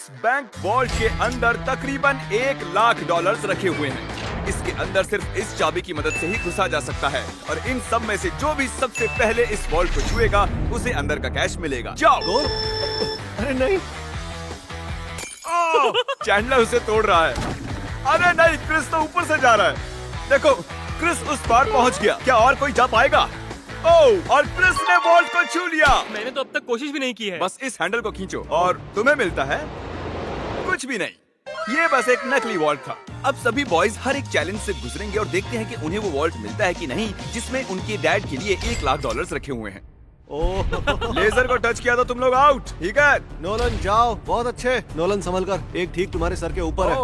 इस bank vault के अंदर तकरीबन $1,00,000 रखे हुए हैं। इसके अंदर सिर्फ इस चाबी की मदद से ही घुसा जा सकता है और इन सब में से जो भी सबसे पहले इस वॉल्ट को छुएगा उसे अंदर का कैश मिलेगा। जाओ। अरे नहीं, चैंडलर उसे तोड़ रहा है। अरे नहीं, क्रिस तो ऊपर से जा रहा है। देखो, क्रिस उस पार पहुंच गया। क्या और कोई जा पाएगा? ओह, और क्रिस ने वॉल्ट को छू लिया। मैंने तो अब तक कोशिश भी नहीं की है। बस इस हैंडल को खींचो और तुम्हें मिलता है कुछ भी नहीं। ये बस एक नकली वॉल्ट था। अब सभी बॉयज हर एक चैलेंज से गुजरेंगे और देखते हैं कि उन्हें वो वॉल्ट मिलता है कि नहीं जिसमें उनके डैड के लिए $1,00,000 रखे हुए हैं। ओह लेजर को टच किया तो तुम लोग आउट। ठीक है, नोलन जाओ, बहुत अच्छे। नोलन संभल कर, एक ठीक तुम्हारे सर के ऊपर है।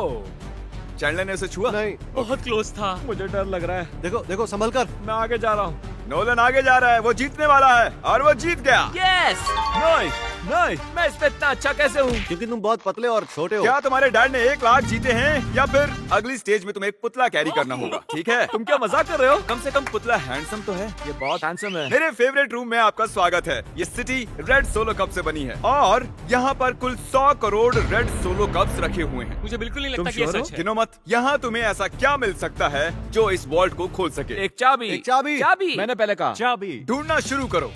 चैंडलर ने उसे छुआ। नहीं, बहुत क्लोज था। मुझे डर लग रहा है। देखो देखो, संभल कर। मैं आगे जा रहा हूँ। नोलन आगे जा रहा है, वो जीतने वाला है और वो जीत गया। यस, नहीं नहीं, मैं इस पे इतना अच्छा कैसे हूँ? क्योंकि तुम बहुत पतले और छोटे हो। क्या तुम्हारे डैड ने $1,00,000 जीते हैं या फिर अगली स्टेज में तुम्हें एक पुतला कैरी करना होगा? ठीक है, तुम क्या मजाक कर रहे हो? कम से कम पुतला हैंडसम तो है। ये बहुत हैंडसम है। मेरे फेवरेट रूम में आपका स्वागत है। ये सिटी रेड सोलो कप से बनी है और यहाँ पर कुल 100 करोड़ रेड सोलो कप्स रखे हुए हैं। मुझे बिल्कुल नहीं लगता तुम कि ये sure हो? सच है। गिनो मत। यहाँ तुम्हें ऐसा क्या मिल सकता है जो इस वॉल्ट को खोल सके? एक चाबी। एक चाबी। चाबी। मैंने पहले कहा चाबी। ढूंढना शुरू करो।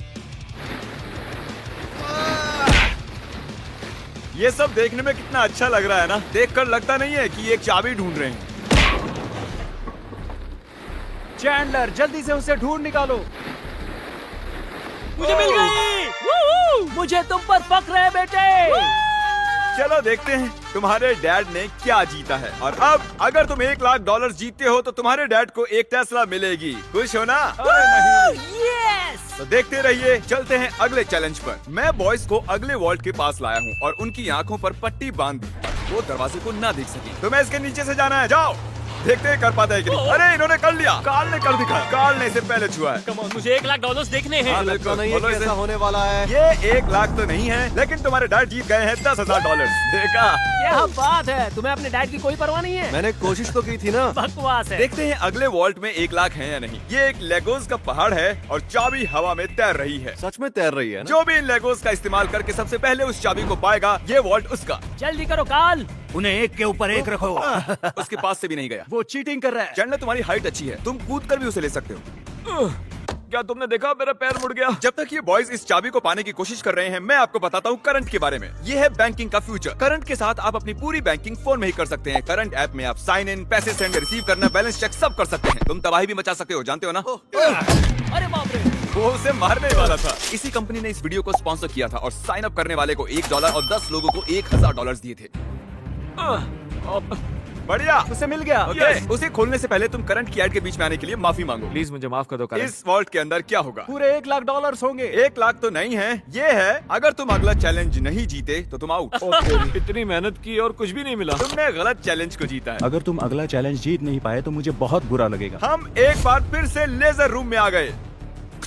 ये सब देखने में कितना अच्छा लग रहा है ना? देखकर लगता नहीं है कि ये एक चाबी ढूंढ रहे हैं। चैंडलर, जल्दी से उसे ढूंढ निकालो। मुझे मिल गई। मुझे तुम पर फक्र है बेटे। चलो देखते हैं तुम्हारे डैड ने क्या जीता है। और अब अगर तुम $1,00,000 जीतते हो तो तुम्हारे डैड को एक टेस्ला मिलेगी। खुश हो ना? यस। तो देखते रहिए। चलते हैं अगले चैलेंज पर। मैं बॉयज को अगले वॉल्ट के पास लाया हूँ और उनकी आंखों पर पट्टी बांध दी। वो दरवाजे को ना देख सके। तुम्हें इसके नीचे से जाना है। जाओ, देखते हैं कर पाता है कि नहीं। अरे इन्होंने कर लिया। कार्ल ने कर दिखाया। कार्ल ने इसे पहले छुआ है। कम ऑन, मुझे $1,00,000 देखने हैं। हाँ, लगता नहीं है बोलो कि इसे। ऐसा होने वाला है। ये $1,00,000 तो नहीं है, लेकिन तुम्हारे डैड जीत गए हैं $10,000। देखा? क्या बात है, तुम्हें अपने डैड की कोई परवाह नहीं है? मैंने कोशिश तो की थी ना। बकवास है। देखते हैं अगले वॉल्ट में $1,00,000 है या नहीं। ये एक लेगोस का पहाड़ है और चाबी हवा में तैर रही है। सच में तैर रही है ना? जो भी इन लेगोस का इस्तेमाल करके सबसे पहले उस चाबी को पाएगा, ये वॉल्ट उसका। जल्दी करो कार्ल। उन्हें एक के ऊपर एक रखो। उसके पास से भी नहीं गया। वो चीटिंग कर रहा है। चैंडलर, तुम्हारी हाइट अच्छी है, तुम कूद कर भी उसे ले सकते हो। क्या तुमने देखा, मेरा पैर मुड़ गया। जब तक ये बॉयज इस चाबी को पाने की कोशिश कर रहे हैं, मैं आपको बताता हूँ करंट के बारे में। ये है बैंकिंग का फ्यूचर। करंट के साथ आप अपनी पूरी बैंकिंग फोन में ही कर सकते हैं। करंट ऐप में आप साइन इन, पैसे सेंड, रिसीव करना, बैलेंस चेक सब कर सकते हैं। तुम तबाही भी मचा सकते हो, जानते हो ना? अरे बाप रे। वो उसे मारने वाला था। इसी कंपनी ने इस वीडियो को स्पॉन्सर किया था और साइन अप करने वाले को $1 और 10 लोगों को $1,000 दिए थे। बढ़िया, उसे मिल गया। Yes, उसे खोलने से पहले तुम करंट की ऐड के बीच में आने के लिए माफी मांगो। प्लीज मुझे माफ कर दो करण। इस वॉल्ट के अंदर क्या होगा? पूरे $1,00,000 होंगे। $1,00,000 तो नहीं है, ये है अगर तुम अगला चैलेंज नहीं जीते तो तुम आउट। इतनी मेहनत की और कुछ भी नहीं मिला। तुमने गलत चैलेंज को जीता है। अगर तुम अगला चैलेंज जीत नहीं पाए तो मुझे बहुत बुरा लगेगा। हम एक बार फिर से लेजर रूम में आ गए।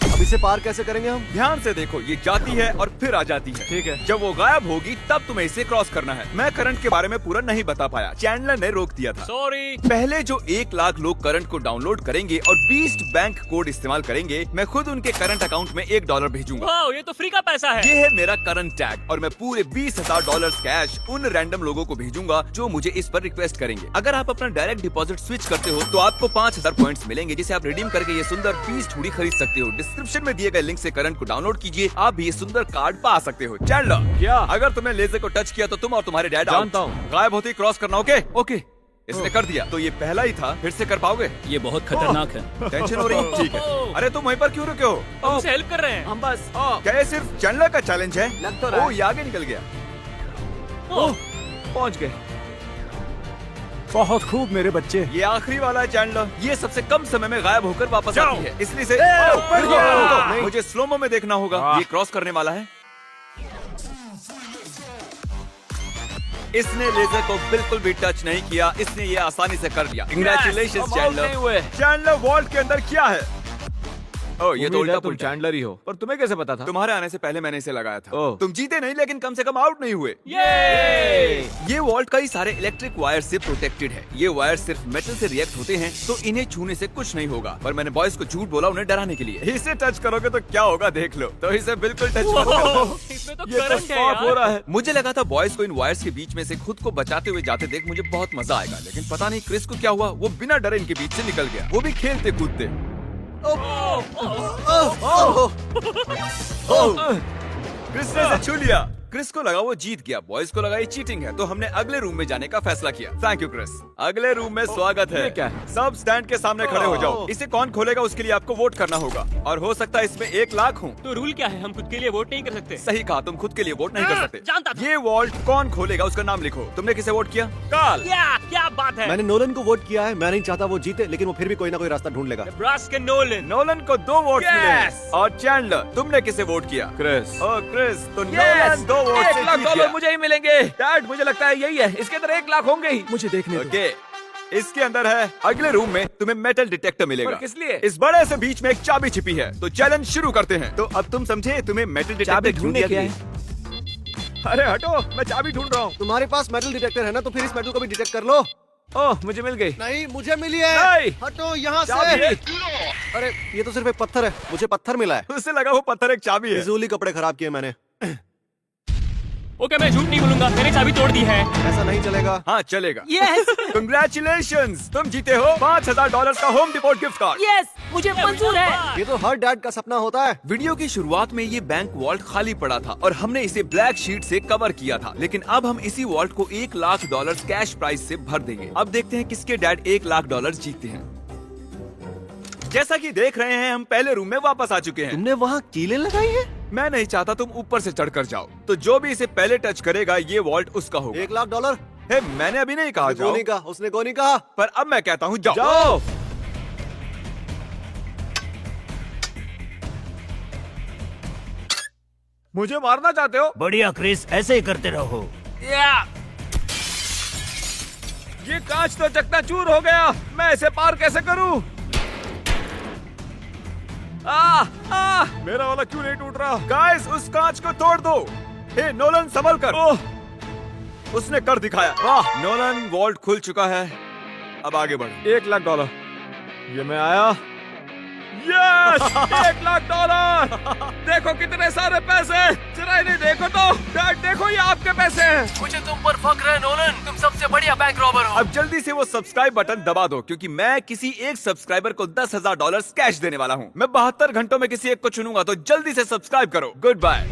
अब इसे पार कैसे करेंगे हम? ध्यान से देखो, ये जाती है और फिर आ जाती है। ठीक है। जब वो गायब होगी तब तुम्हें इसे क्रॉस करना है। मैं करंट के बारे में पूरा नहीं बता पाया, चैंडलर ने रोक दिया था। सॉरी। पहले जो $1,00,000 लोग करंट को डाउनलोड करेंगे और बीस्ट बैंक कोड इस्तेमाल करेंगे, मैं खुद उनके करंट अकाउंट में $1 भेजूंगा। वाह, ये तो फ्री का पैसा है। ये है मेरा करंट टैग और मैं पूरे $20,000 कैश उन रैंडम लोगों को भेजूंगा जो मुझे इस पर रिक्वेस्ट करेंगे। अगर आप अपना डायरेक्ट डिपॉजिट स्विच करते हो तो आपको 5,000 पॉइंट्स मिलेंगे, जिसे आप रिडीम करके ये सुंदर बीस्ट हुडी खरीद सकते हो। डिस्क्रिप्शन में दिए गए लिंक से करंट को डाउनलोड कीजिए, आप भी ये सुंदर कार्ड पा सकते हो। चैंडलर, क्या? अगर तुमने लेजर को टच किया तो तुम और तुम्हारे डैड जानता out। हूँ। गायब होते ही क्रॉस करना। ओके ओके, इसने कर दिया तो ये पहला ही था। फिर से कर पाओगे? ये बहुत खतरनाक है। टेंशन हो रही है? ठीक है। अरे तुम वहीं पर क्यों रुके हो? हम उसे हेल्प कर रहे हैं। हम बस क्या ये सिर्फ चैंडलर का चैलेंज है? लग तो रहा है। ये आगे निकल गया। पहुंच गए। बहुत खूब मेरे बच्चे। ये आखिरी वाला है चैंडलर। ये सबसे कम समय में गायब होकर वापस आती है, इसलिए से ऊपर रुको, गया। रुको, नहीं। मुझे स्लोमो में देखना होगा। ये क्रॉस करने वाला है। इसने लेजर को बिल्कुल भी टच नहीं किया, इसने ये आसानी से कर दिया। कंग्रेचुलेशंस हम out नहीं हुए। चैंडलर। चैंडलर, वॉल्ट के अंदर क्या है? ओह, ये तो उम्मीद है उल्टा तुम पुल्टा है। चैंडलर ही हो, पर तुम्हें कैसे पता था? तुम्हारे आने से पहले मैंने इसे लगाया था। ओह। तुम जीते नहीं, लेकिन कम से कम आउट नहीं हुए। ये वॉल्ट कई सारे इलेक्ट्रिक वायर से प्रोटेक्टेड है। ये वायर सिर्फ मेटल से रिएक्ट होते हैं, तो इन्हें छूने से कुछ नहीं होगा। पर मैंने बॉयज को झूठ बोला उन्हें डराने के लिए। इसे टच करोगे तो क्या होगा देख लो। तो इसे बिल्कुल टच मत करो। इसमें तो ये तो करंट है स्पॉट हो यार। रहा है। मुझे लगा था बॉयज को इन वायर्स के बीच में से खुद को बचाते हुए जाते देख मुझे बहुत मजा आएगा, लेकिन पता नहीं क्रिस को क्या हुआ। वो बिना डरे इनके बीच से निकल गया, वो भी खेलते कूदते। क्रिस ने इसे छू लिया। क्रिस को लगा वो जीत गया, बॉयज को लगा ये चीटिंग है, तो हमने अगले रूम में जाने का फैसला किया। Thank you Chris. अगले रूम में स्वागत है। ये क्या है? सब स्टैंड के सामने खड़े हो जाओ। इसे कौन खोलेगा उसके लिए आपको वोट करना होगा, और हो सकता है इसमें 1 लाख हो। तो रूल क्या है? हम खुद के लिए वोट नहीं कर सकते? सही कहा, तुम खुद के लिए वोट नहीं कर सकते। जानता था। ये वॉल्ट कौन खोलेगा उसका नाम लिखो। तुमने किसे वोट किया? काल। क्या बात है? मैंने नोलन को वोट किया है। मैं नहीं चाहता वो जीते, लेकिन वो फिर भी कोई ना कोई रास्ता ढूंढ लेगा। ब्रास्क नोलन। नोलन को 2 वोट Yes! मिले। और चैंडलर, तुमने किसे वोट किया? क्रिस। ओह क्रिस, तो नोलन 2 वोट से जीत गया। मुझे ही मिलेंगे। डैड, मुझे लगता है यही है। इसके अंदर 1 लाख होंगे ही। मुझे देखने दो। ओके, इसके अंदर है। अगले रूम में तुम्हें मेटल डिटेक्टर मिलेगा। पर किस लिए? इस बड़े से बीच में एक चाबी छिपी है। तो चैलेंज शुरू करते हैं। तो अब तुम समझे, तुम्हें मेटल डिटेक्टर चाबी ढूंढने ढूंढने के के लिए। अरे हटो, मैं चाबी ढूंढ रहा हूँ। तुम्हारे पास मेटल डिटेक्टर है ना, तो फिर इस मेटल को भी डिटेक्ट कर लो। ओह, मुझे मिल गई। नहीं, मुझे मिली है। नहीं। हटो यहाँ चाबी। से। अरे, ये तो सिर्फ एक पत्थर है। मुझे पत्थर मिला है। उससे लगा वो पत्थर एक चाबी है। फिजूली कपड़े खराब किए मैंने। ओके, मैं झूठ नहीं बोलूंगा, मैंने चाबी तोड़ दी है। ऐसा नहीं चलेगा। हाँ चलेगा। यस कंग्रेचुलेशंस, तुम जीते हो $5000 का home depot gift card. Yes, मुझे मंजूर है। ये तो हर डैड का सपना होता है। वीडियो की शुरुआत में ये बैंक वॉल्ट खाली पड़ा था और हमने इसे ब्लैक शीट से कवर किया था, लेकिन अब हम इसी वॉल्ट को $1 लाख कैश प्राइस से भर देंगे। अब देखते हैं किसके डैड $1 लाख जीतते हैं। जैसा कि देख रहे हैं, हम पहले रूम में वापस आ चुके हैं। तुमने वहाँ कीलें लगाई है? मैं नहीं चाहता तुम ऊपर से चढ़कर जाओ, तो जो भी इसे पहले टच करेगा ये वॉल्ट उसका होगा। $1 लाख। हे, मैंने अभी नहीं कहा जाओ, नहीं कहा, उसने को नहीं कहा। पर अब मैं कहता हूँ जाओ। जाओ। मुझे मारना चाहते हो? बढ़िया क्रिस, ऐसे ही करते रहो। ये कांच तो चकनाचूर हो गया। मैं इसे पार कैसे करूं? मेरा वाला क्यों नहीं टूट रहा? गाइस, उस कांच को तोड़ दो। हे नोलन, संभल कर। उसने कर दिखाया। वाह, नोलन, वॉल्ट खुल चुका है। अब आगे बढ़। $1 लाख। ये मैं आया। यस, $1 लाख। देखो कितने सारे पैसे। जरा इन्हें देखो तो। डैड देखो, ये आपके पैसे हैं। मुझे तुम पर फख्र है नोलन, तुम सबसे बढ़िया बैंक रॉबर हो। अब जल्दी से वो सब्सक्राइब बटन दबा दो, क्योंकि मैं किसी एक सब्सक्राइबर को $10,000 कैश देने वाला हूँ। मैं 72 घंटों में किसी एक को चुनूंगा, तो जल्दी से सब्सक्राइब करो। Good bye.